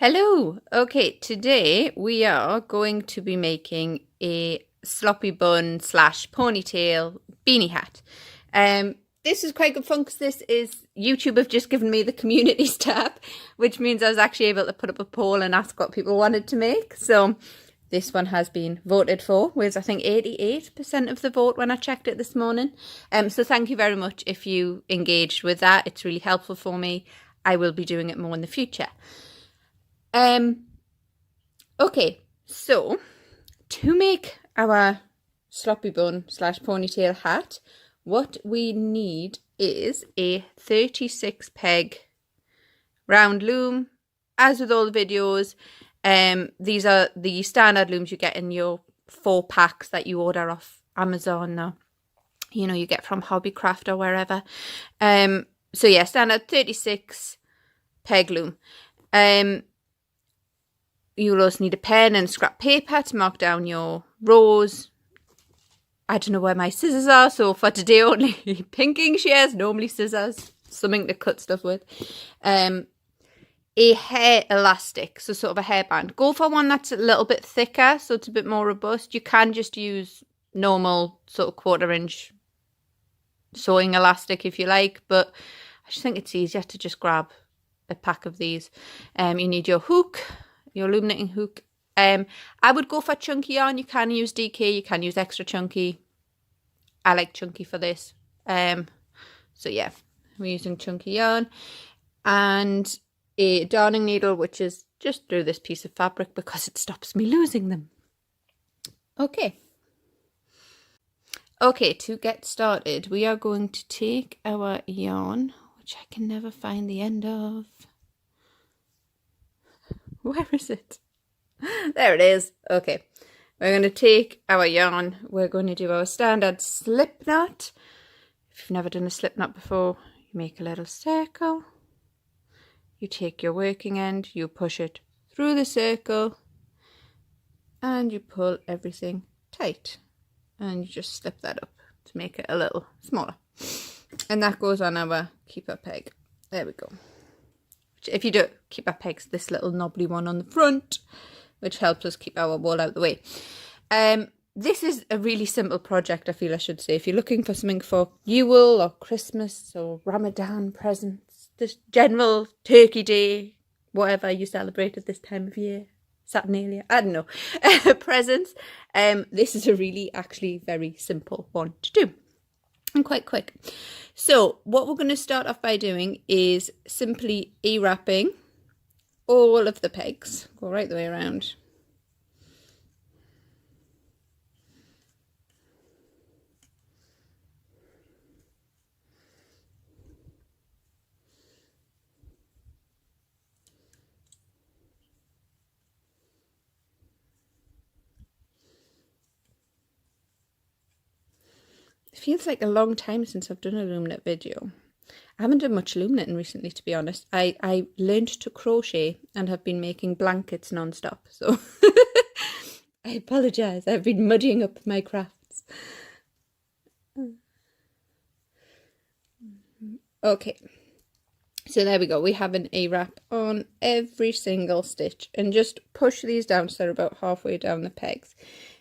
Hello. Okay, today we are going to be making a sloppy bun slash ponytail beanie hat. This is quite good fun because this is YouTube have just given me the communities tab, which means I was actually able to put up a poll and ask what people wanted to make. So this one has been voted for, with I think 88% of the vote when I checked it this morning. So thank you very much if you engaged with that. It's really helpful for me. I will be doing it more in the future. Okay, so to make our sloppy bun slash ponytail hat, what we need is a 36 peg round loom. As with all the videos, these are the standard looms you get in your 4 packs that you order off Amazon or, you get from Hobbycraft or wherever. So yeah, standard 36 peg loom. You'll also need a pen and scrap paper to mark down your rows. I don't know where my scissors are, so for today only pinking shears, normally scissors, something to cut stuff with. A hair elastic, so sort of a hairband. Go for one that's a little bit thicker, so it's a bit more robust. You can just use normal sort of 1/4 inch sewing elastic if you like, but I just think it's easier to just grab a pack of these. You need your hook, your loom knitting hook. I would go for chunky yarn. You can use DK, you can use extra chunky. I like chunky for this. So yeah, we're using chunky yarn and a darning needle, which is just through this piece of fabric because it stops me losing them. Okay, to get started, we are going to take our yarn, which I can never find the end of. Where is it? There it is. Okay, we're going to take our yarn. We're going to do our standard slip knot. If you've never done a slip knot before, you make a little circle. You take your working end, you push it through the circle, and you pull everything tight. And you just slip that up to make it a little smaller. And that goes on our keeper peg. There we go. If you do keep our pegs, this little knobbly one on the front, which helps us keep our wool out of the way. This is a really simple project, I feel I should say. If you're looking for something for Yule or Christmas or Ramadan presents, this general Turkey Day, whatever you celebrate at this time of year, Saturnalia, I don't know, presents, this is a really actually very simple one to do. And quite quick. So what we're going to start off by doing is simply wrapping all of the pegs. Go right the way around. It feels like a long time since I've done a loom knit video. I haven't done much loom knitting recently, to be honest. I learned to crochet and have been making blankets non-stop, so I apologise. I've been muddying up my crafts. Okay, so there we go. We have an A-wrap on every single stitch, and just push these down so they're about halfway down the pegs.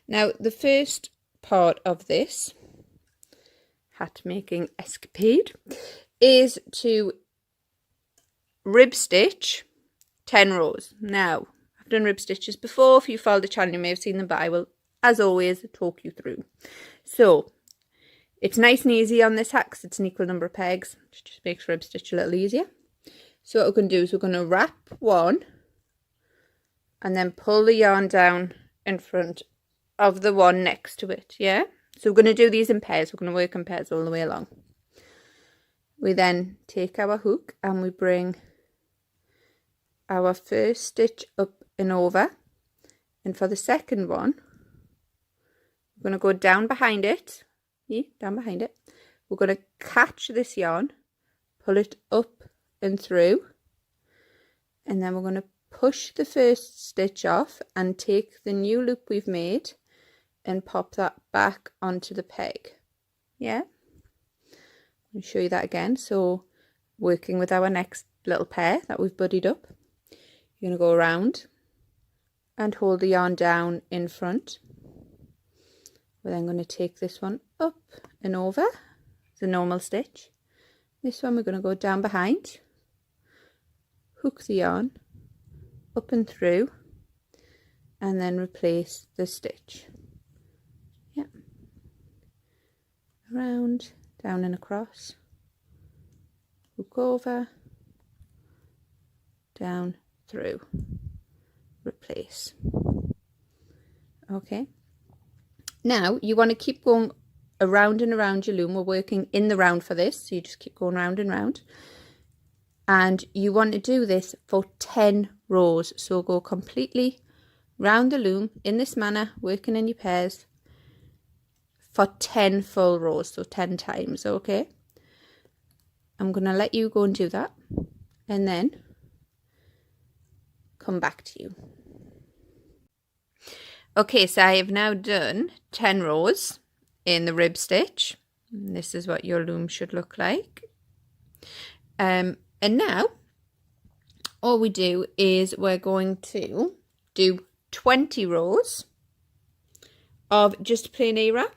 Now, the first part of this hat making escapade is to rib stitch 10 rows. Now, I've done rib stitches before. If you followed the channel, you may have seen them, but I will, as always, talk you through. So, it's nice and easy on this hat because it's an equal number of pegs. It just makes rib stitch a little easier. So what we're going to do is we're going to wrap one and then pull the yarn down in front of the one next to it, yeah? So we're going to do these in pairs. We're going to work in pairs all the way along. We then take our hook and we bring our first stitch up and over. And for the second one, we're going to go down behind it. Yeah, down behind it. We're going to catch this yarn, pull it up and through. And then we're going to push the first stitch off and take the new loop we've made and pop that back onto the peg. Yeah, I'll show you that again. So working with our next little pair that we've buddied up, You're going to go around and hold the yarn down in front. We're then going to take this one up and over the normal stitch. This one we're going to go down behind, hook the yarn up and through, and then replace the stitch. Yeah, around, down and across, hook over, down, through, replace. Okay, now you want to keep going around and around your loom. We're working in the round for this, so you just keep going round and round, and you want to do this for 10 rows. So go completely round the loom in this manner, working in your pairs for 10 full rows, so 10 times. Okay, I'm gonna let you go and do that and then come back to you. Okay, so I have now done 10 rows in the rib stitch. And this is what your loom should look like. And now all we do is we're going to do 20 rows of just plain A-wrap.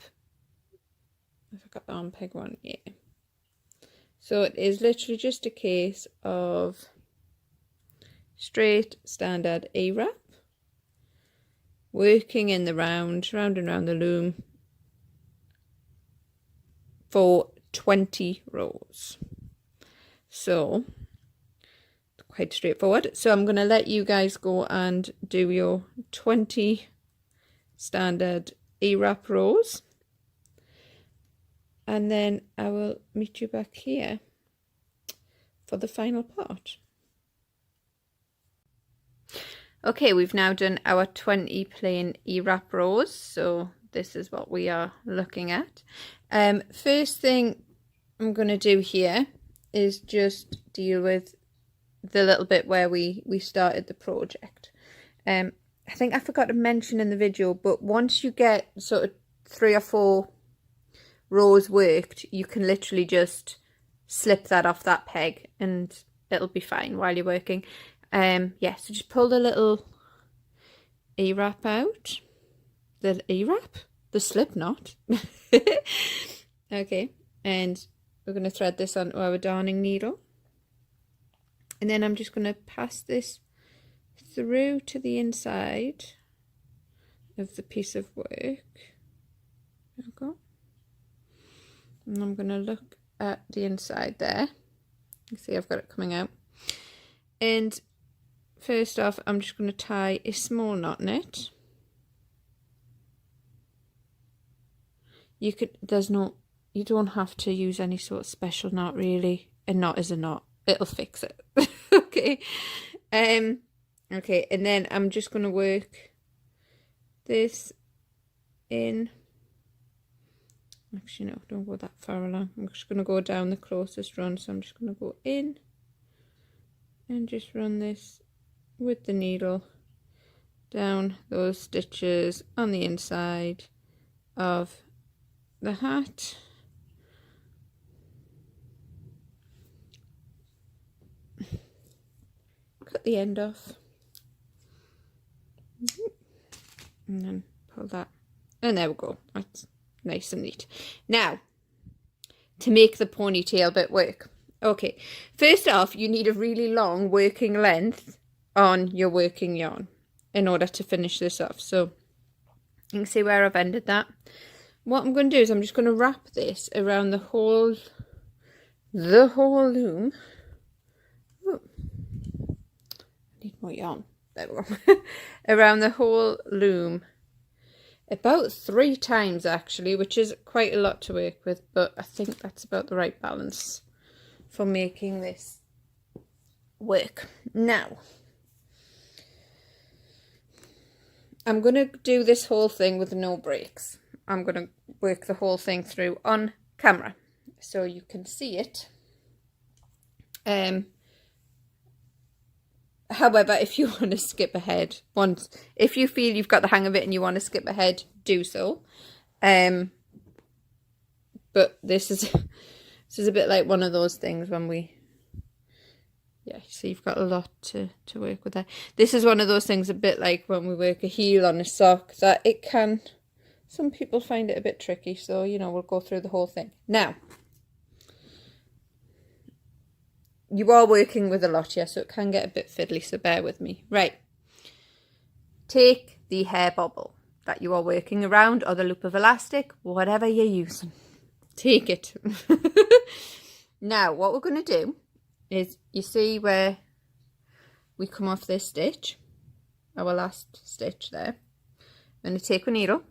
I forgot the arm peg one, yeah. So it is literally just a case of straight standard A-wrap, working in the round and round the loom for 20 rows. So quite straightforward. So I'm going to let you guys go and do your 20 standard A-wrap rows, and then I will meet you back here for the final part. Okay, we've now done our 20 plain A-wrap rows, so this is what we are looking at. First thing I'm going to do here is just deal with the little bit where we started the project. I think I forgot to mention in the video, but once you get sort of 3 or 4 rows worked, you can literally just slip that off that peg and it'll be fine while you're working. Yeah, so just pull the little A-wrap out. The A-wrap? The slip knot. Okay, and we're going to thread this onto our darning needle. And then I'm just going to pass this through to the inside of the piece of work. There we go. And I'm going to look at the inside there. You see I've got it coming out. And first off, I'm just going to tie a small knot in it. You don't have to use any sort of special knot really. A knot is a knot. It'll fix it. Okay. Okay, and then I'm just going to work this in. Actually, no, don't go that far along. I'm just going to go down the closest run. So I'm just going to go in and just run this with the needle down those stitches on the inside of the hat. Cut the end off and then pull that, and there we go. That's nice and neat. Now to make the ponytail bit work. Okay, first off, you need a really long working length on your working yarn in order to finish this off. So you can see where I've ended that. What I'm going to do is I'm just going to wrap this around the whole loom. Ooh. I need more yarn. There we go. Around the whole loom about 3 times actually, which is quite a lot to work with, but I think that's about the right balance for making this work. Now I'm going to do this whole thing with no breaks. I'm going to work the whole thing through on camera so you can see it. However, if you want to skip ahead, if you feel you've got the hang of it and you want to skip ahead, do so. But this is a bit like one of those things when yeah, so you've got a lot to work with there. This is one of those things, a bit like when we work a heel on a sock, that it can, some people find it a bit tricky, so, you know, we'll go through the whole thing. Now, you are working with a lot here, so it can get a bit fiddly, so bear with me. Right, take the hair bobble that you are working around, or the loop of elastic, whatever you're using. Take it. Now, what we're going to do is, you see where we come off this stitch, our last stitch there. I'm going to take a needle,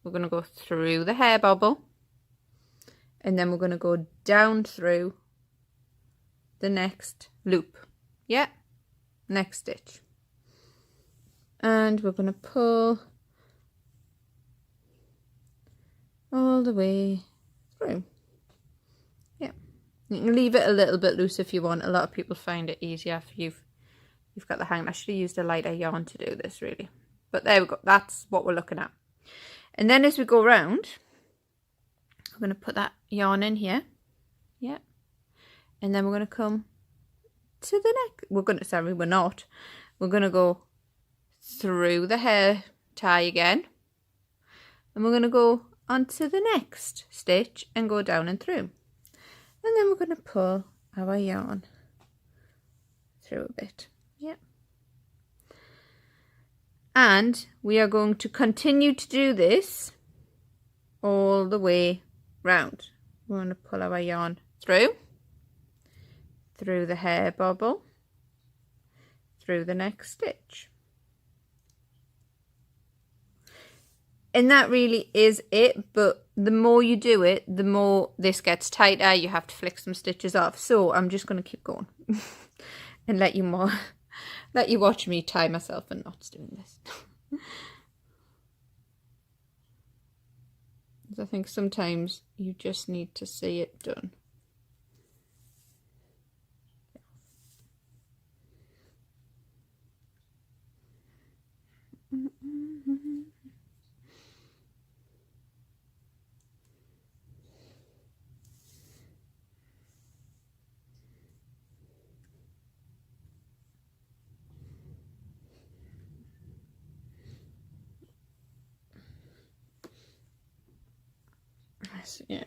we're going to go through the hair bobble, and then we're going to go down through the next loop. Yeah, next stitch. And we're going to pull all the way through. Yeah, you can leave it a little bit loose if you want. A lot of people find it easier if you've got the hang. I should have used a lighter yarn to do this, really. But there we go. That's what we're looking at. And then as we go round, we're going to put that yarn in here. Yeah. And then we're going to come to the neck. We're going to, sorry, we're not. We're going to go through the hair tie again. And we're going to go onto the next stitch and go down and through. And then we're going to pull our yarn through a bit. Yeah. And we are going to continue to do this all the way round. We're going to pull our yarn through the hair bobble, through the next stitch. And that really is it, but the more you do it, the more this gets tighter. You have to flick some stitches off. So I'm just going to keep going and let you watch me tie myself in knots doing this. I think sometimes you just need to see it done. Yeah,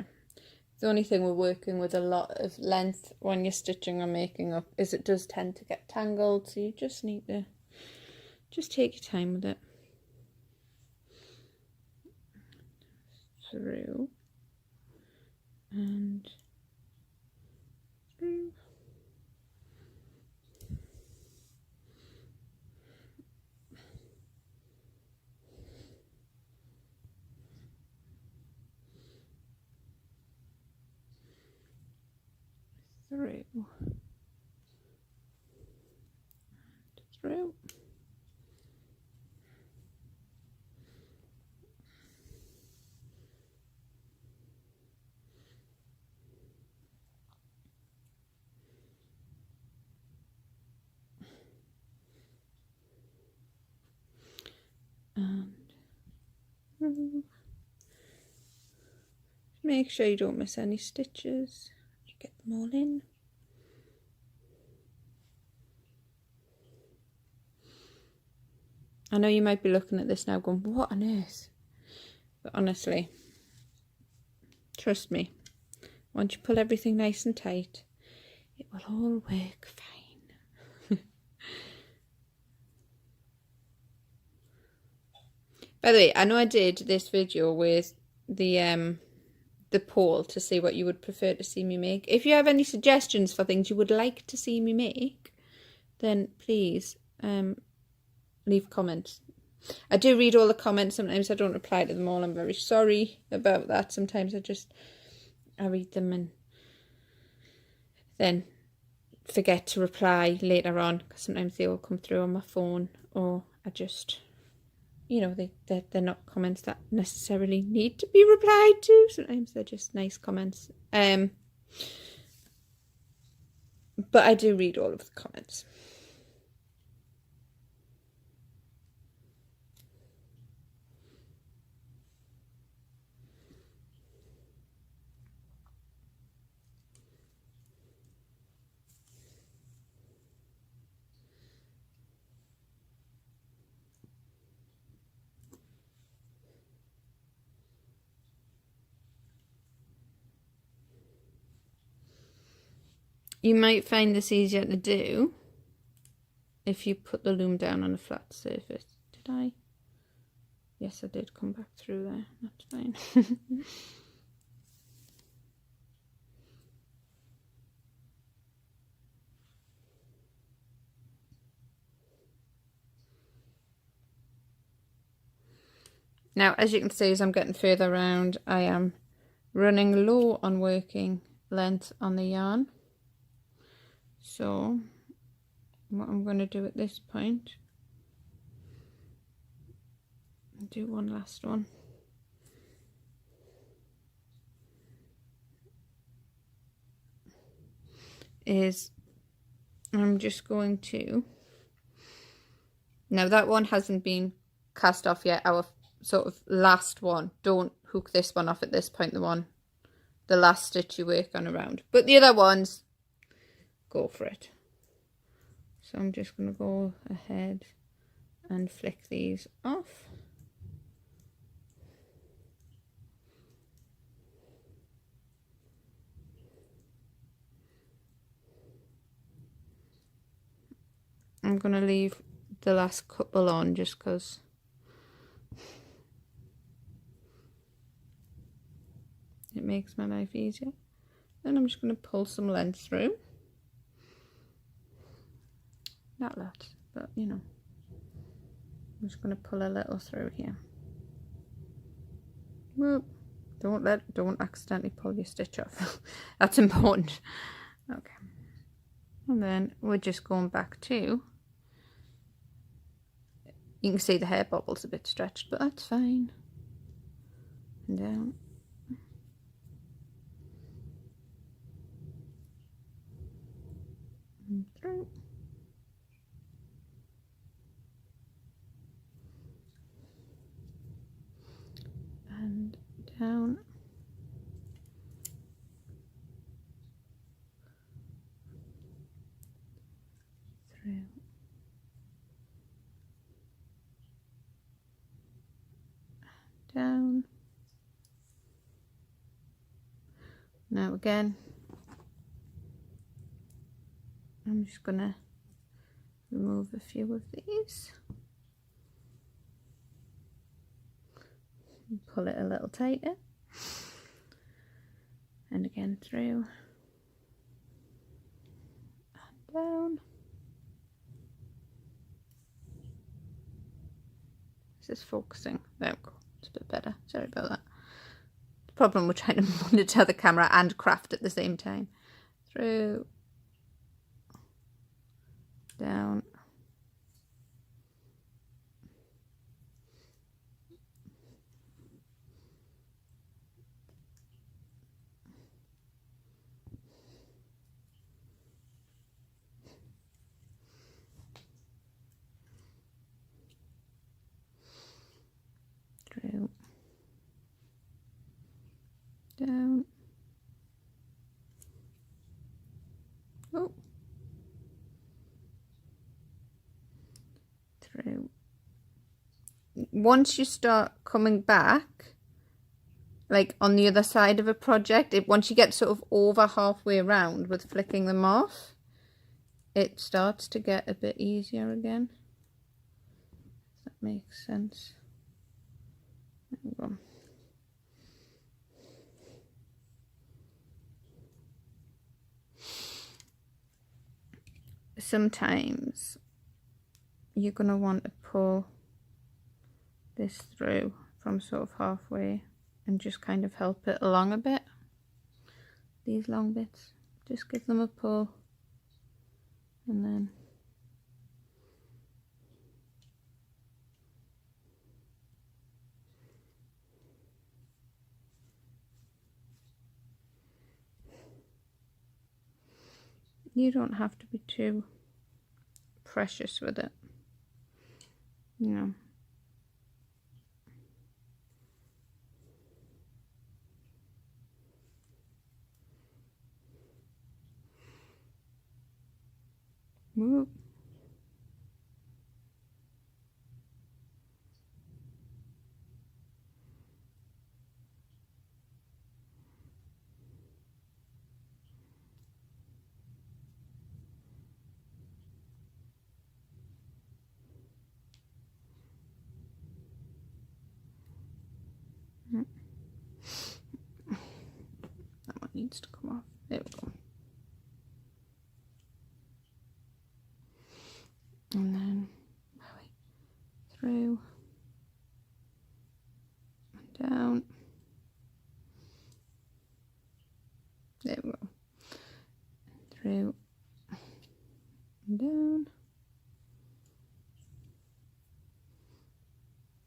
the only thing we're working with a lot of length when you're stitching or making up is it does tend to get tangled, so you just need to take your time with it. Through and through. Through. Through. And through. Make sure you don't miss any stitches. You get them all in. I know you might be looking at this now going, what on earth? But honestly, trust me, once you pull everything nice and tight, it will all work fine. By the way, I know I did this video with the poll to see what you would prefer to see me make. If you have any suggestions for things you would like to see me make, then please leave comments. I do read all the comments. Sometimes I don't reply to them all. I'm very sorry about that. Sometimes I read them and then forget to reply later on, because sometimes they all come through on my phone, or I just, you know, they're not comments that necessarily need to be replied to. Sometimes they're just nice comments. But I do read all of the comments. You might find this easier to do if you put the loom down on a flat surface. Did I? Yes, I did come back through there. That's fine. Now, as you can see, as I'm getting further around, I am running low on working length on the yarn. So what I'm going to do at this point, do one last one. Is I'm just going to, now that one hasn't been cast off yet, our sort of last one, don't hook this one off at this point, the last stitch you work on around, but the other ones, go for it. So I'm just going to go ahead and flick these off. I'm going to leave the last couple on just because it makes my life easier. Then I'm just going to pull some length through. Not lots, but you know, I'm just going to pull a little through here. Whoop. Don't accidentally pull your stitch off. That's important. Okay. And then we're just going back to, you can see the hair bobble's a bit stretched, but that's fine. And down. And through. And down. Through. Down. Now again, I'm just going to remove a few of these. And pull it a little tighter. And again through. And down. Is this focusing? There we go. It's a bit better. Sorry about that. The problem with trying to monitor the camera and craft at the same time. Through. Down. Through. Down. Oh. Through. Once you start coming back, like on the other side of a project, once you get sort of over halfway around with flicking them off, it starts to get a bit easier again. If that makes sense. There we go. Sometimes you're going to want to pull this through from sort of halfway and just kind of help it along a bit. These long bits, just give them a pull and then you don't have to be too precious with it, you know. Whoop. through and down.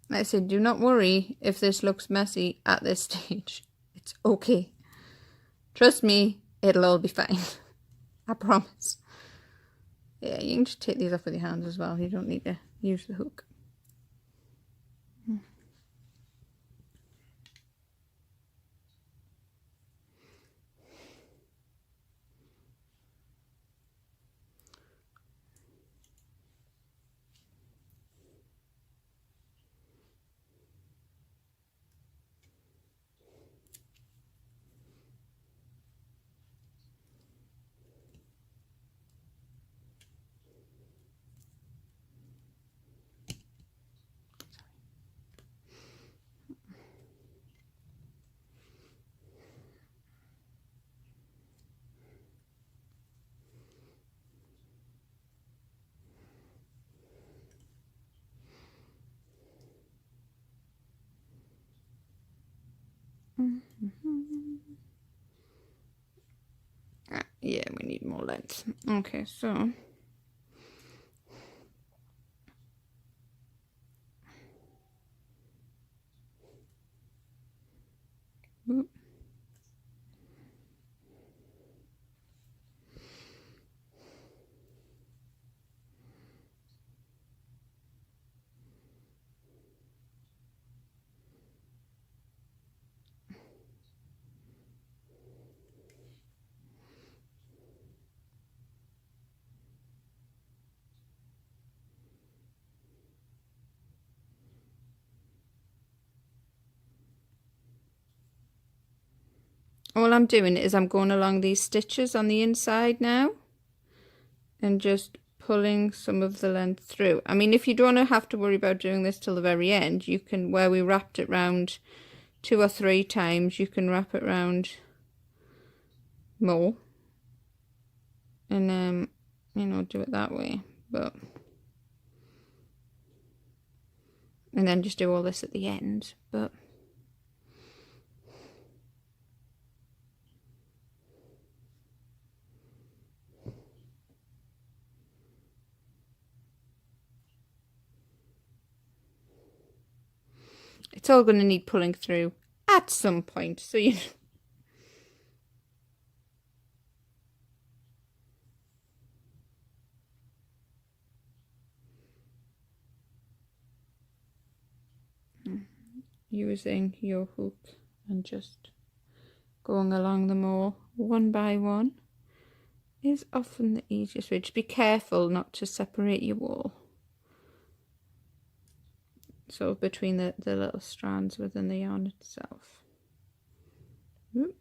Like I said, do not worry if this looks messy at this stage. It's okay. Trust me, it'll all be fine. I promise. Yeah, you can just take these off with your hands as well. You don't need to use the hook. Yeah, we need more length. Okay, so whoop. All I'm doing is I'm going along these stitches on the inside now and just pulling some of the length through. I mean, if you don't have to worry about doing this till the very end, you can, where we wrapped it round 2 or 3 times, you can wrap it round more and you know, do it that way. But and then just do all this at the end. But it's all going to need pulling through at some point, so you using your hook and just going along them all one by one is often the easiest way. Just be careful not to separate your wool. So between the little strands within the yarn itself. Oop.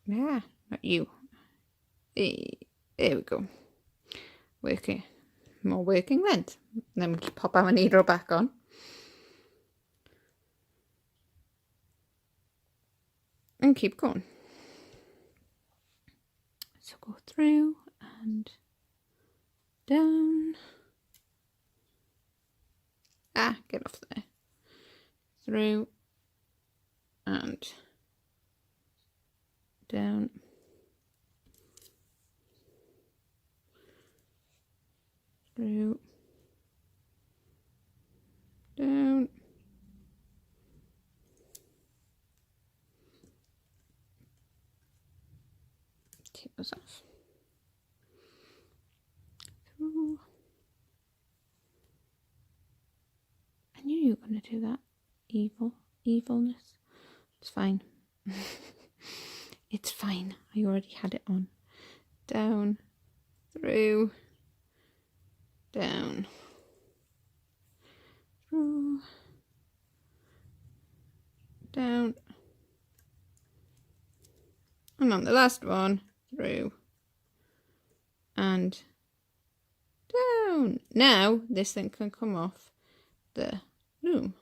Yeah, not you. There we go. Working. More working length. Then we pop our needle back on. And keep going. So go through and down. Ah, get off there. Through and down. Through. Down. Take those off. Through. I knew you were going to do that. Evilness. It's fine. It's fine. I already had it on. Down. Through. Down. Through. Down. And on the last one, through and down. Now this thing can come off the loom.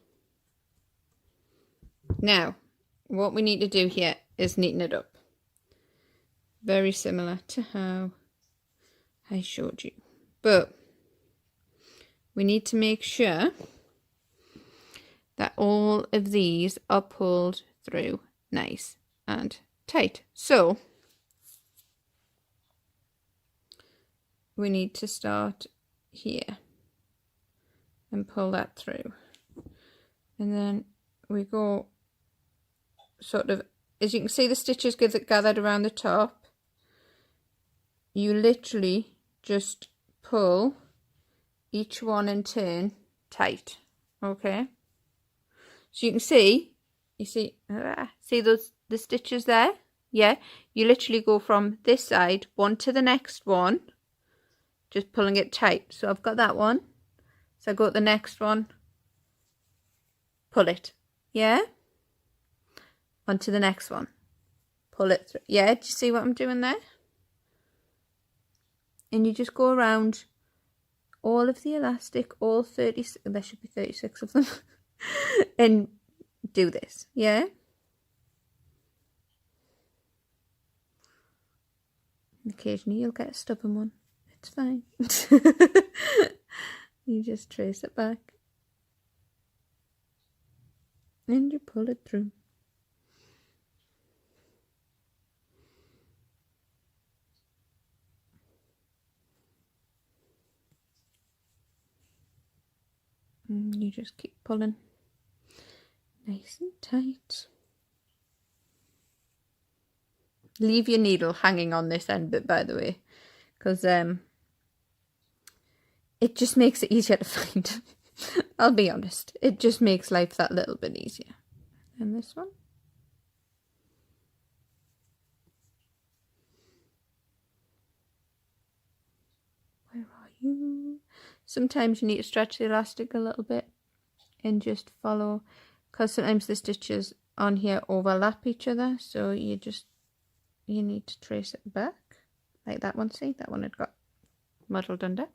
Now what we need to do here is neaten it up. Very similar to how I showed you. But we need to make sure that all of these are pulled through nice and tight. So we need to start here and pull that through, and then we go sort of, as you can see, the stitches gathered around the top. You literally just pull each one in turn tight. Okay, so you can see, see those, the stitches there? Yeah, you literally go from this side one to the next one, just pulling it tight. So I've got that one, so I go to the next one, pull it, yeah, onto the next one, pull it through. Yeah, do you see what I'm doing there? And you just go around all of the elastic, all 30, there should be 36 of them, and do this, yeah? Occasionally you'll get a stubborn one, it's fine. You just trace it back and you pull it through. And you just keep pulling nice and tight. Leave your needle hanging on this end bit, by the way, because it just makes it easier to find. I'll be honest, it just makes life that little bit easier. And this one. Where are you? Sometimes you need to stretch the elastic a little bit and just follow, because sometimes the stitches on here overlap each other, so you need to trace it back like that one. See, that one had got muddled under.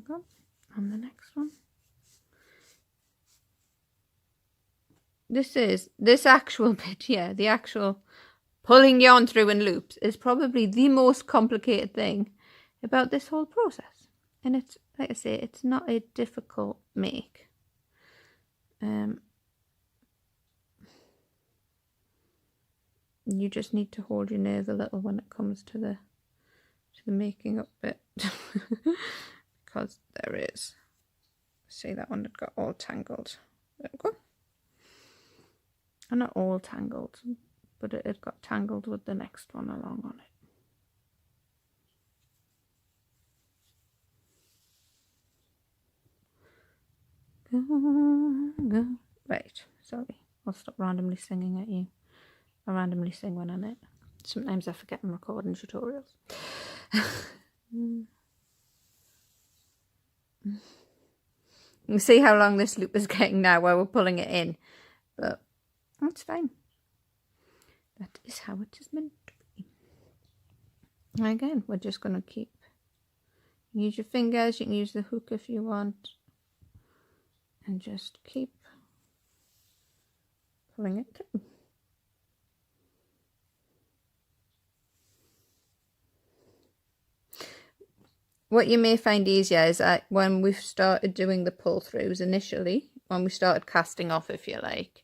Go on the next one. This actual bit here, the actual pulling yarn through in loops, is probably the most complicated thing about this whole process. And it's, like I say, it's not a difficult make. You just need to hold your nerve a little when it comes to the making up bit. Because there is. See, that one had got all tangled. There we go. And not all tangled, but it had got tangled with the next one along on it. Go. Right, sorry. I'll stop randomly singing at you. I randomly sing when I'm it. Sometimes I forget I'm recording tutorials. You can see how long this loop is getting now while we're pulling it in, but that's fine. That is how it is meant to be. And again, we're just going to keep, use your fingers, you can use the hook if you want, and just keep pulling it through. What you may find easier is that when we've started doing the pull throughs initially, when we started casting off, if you like,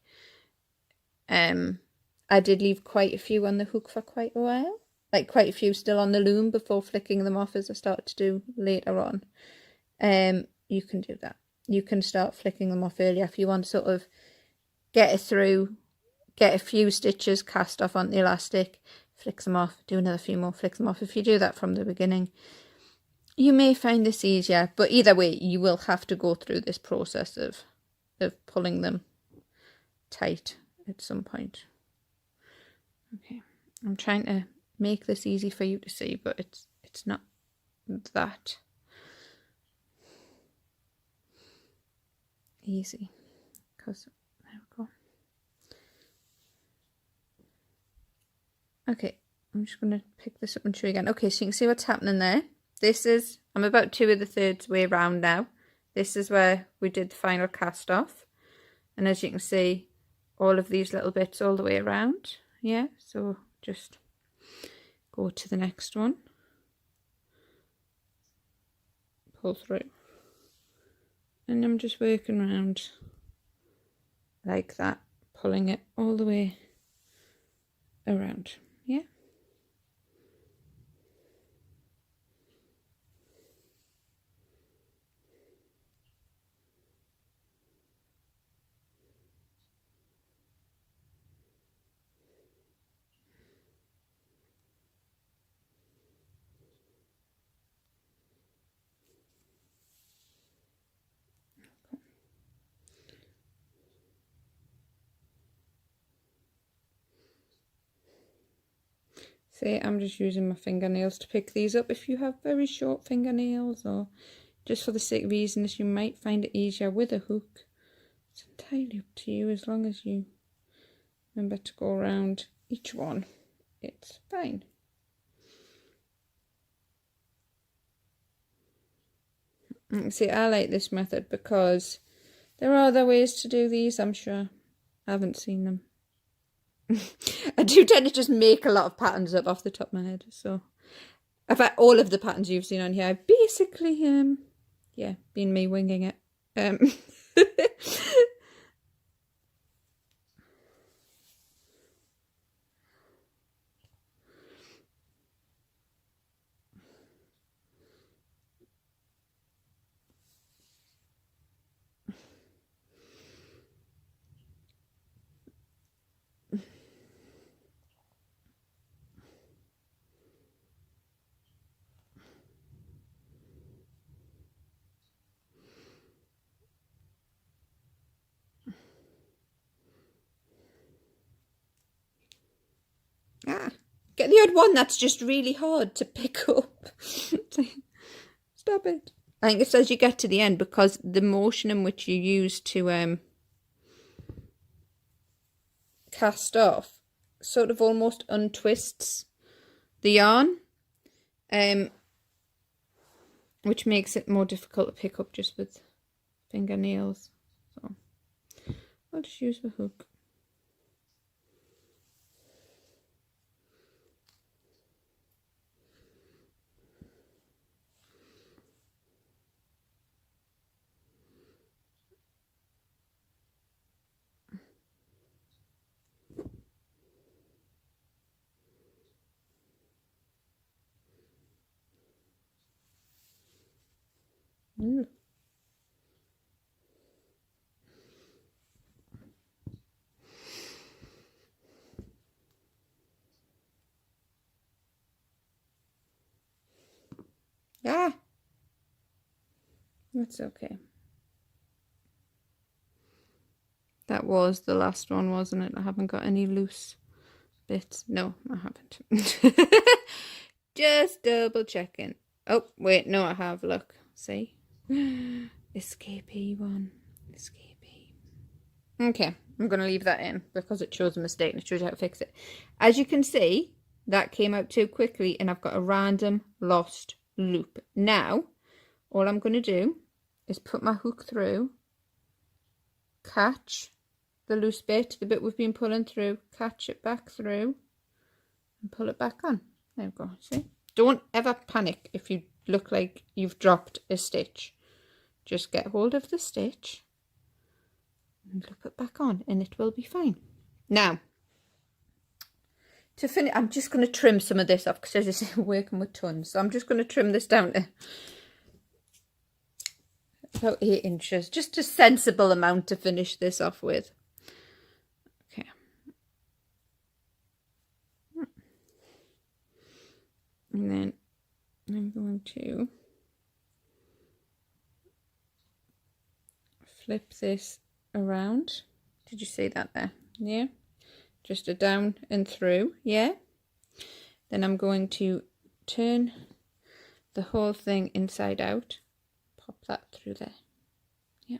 I did leave quite a few on the hook for quite a while, like quite a few still on the loom before flicking them off, as I started to do later on. You can do that. You can start flicking them off earlier if you want to sort of get it through, get a few stitches cast off on the elastic, flick them off, do another few more, flick them off. If you do that from the beginning, you may find this easier, but either way, you will have to go through this process of pulling them tight at some point. Okay, I'm trying to make this easy for you to see, but it's not that easy. Because there we go. Okay, I'm just going to pick this up and show you again. Okay, so you can see what's happening there. This is, I'm about 2/3 way around now. This is where we did the final cast off. And as you can see, all of these little bits all the way around. Yeah, so just go to the next one. pull through. And I'm just working around like that, pulling it all the way around. Yeah. See, I'm just using my fingernails to pick these up. If you have very short fingernails, or just for the sake of easiness, you might find it easier with a hook. It's entirely up to you, as long as you remember to go around each one. It's fine. See, I like this method because there are other ways to do these, I'm sure. I haven't seen them. I do tend to just make a lot of patterns up off the top of my head. So, in fact, all of the patterns you've seen on here, I've basically, yeah, been me winging it. Get the odd one that's just really hard to pick up. Stop it. I think it's as you get to the end, because the motion in which you use to cast off sort of almost untwists the yarn, which makes it more difficult to pick up just with fingernails. So I'll just use the hook. Ah, that's okay. That was the last one, wasn't it? I haven't got any loose bits. No, I haven't. Just double checking. Oh, wait, no, I have. Look, see? Escapee one. Escapee. Okay, I'm going to leave that in because it shows a mistake and it shows you how to fix it. As you can see, that came out too quickly and I've got a random lost loop. Now, all I'm going to do is put my hook through, catch the loose bit, the bit we've been pulling through, catch it back through and pull it back on. There we go, see? Don't ever panic if you look like you've dropped a stitch. Just get hold of the stitch and loop it back on and it will be fine. Now, to finish, I'm just going to trim some of this off because as I say, I'm working with tons. So I'm just going to trim this down to about 8 inches. Just a sensible amount to finish this off with. Okay. And then I'm going to flip this around. Did you see that there? Yeah. Just a down and through. Yeah. Then I'm going to turn the whole thing inside out. Pop that through there. Yeah.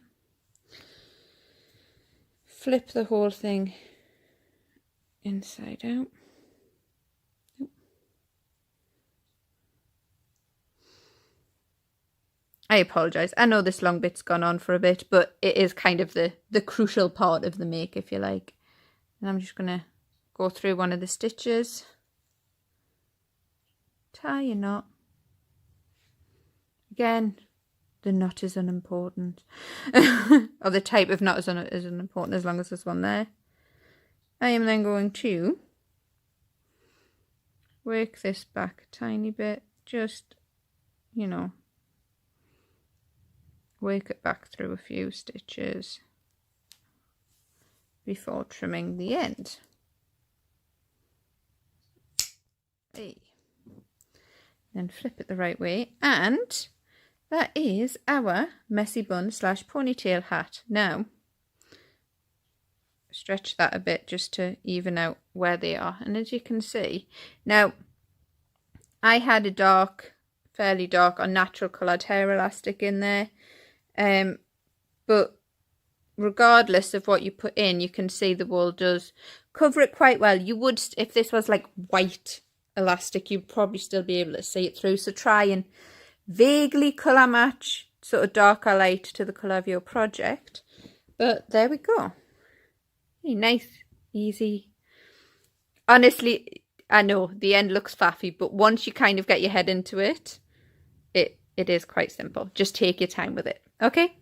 Flip the whole thing inside out. I apologise. I know this long bit's gone on for a bit, but it is kind of the crucial part of the make, if you like. And I'm just going to go through one of the stitches, tie a knot. Again, the knot is unimportant. Or the type of knot is unimportant as long as there's one there. I am then going to work this back a tiny bit, just, you know, work it back through a few stitches before trimming the end. Hey. Then flip it the right way, and that is our messy bun / ponytail hat. Now, stretch that a bit just to even out where they are. And as you can see, now I had a dark, fairly dark or natural coloured hair elastic in there. But regardless of what you put in, you can see the wool does cover it quite well. You would, if this was like white elastic, you'd probably still be able to see it through. So try and vaguely colour match, sort of dark or light, to the colour of your project. But there we go. Nice, easy. Honestly, I know the end looks faffy, but once you kind of get your head into it, it is quite simple. Just take your time with it. Okay?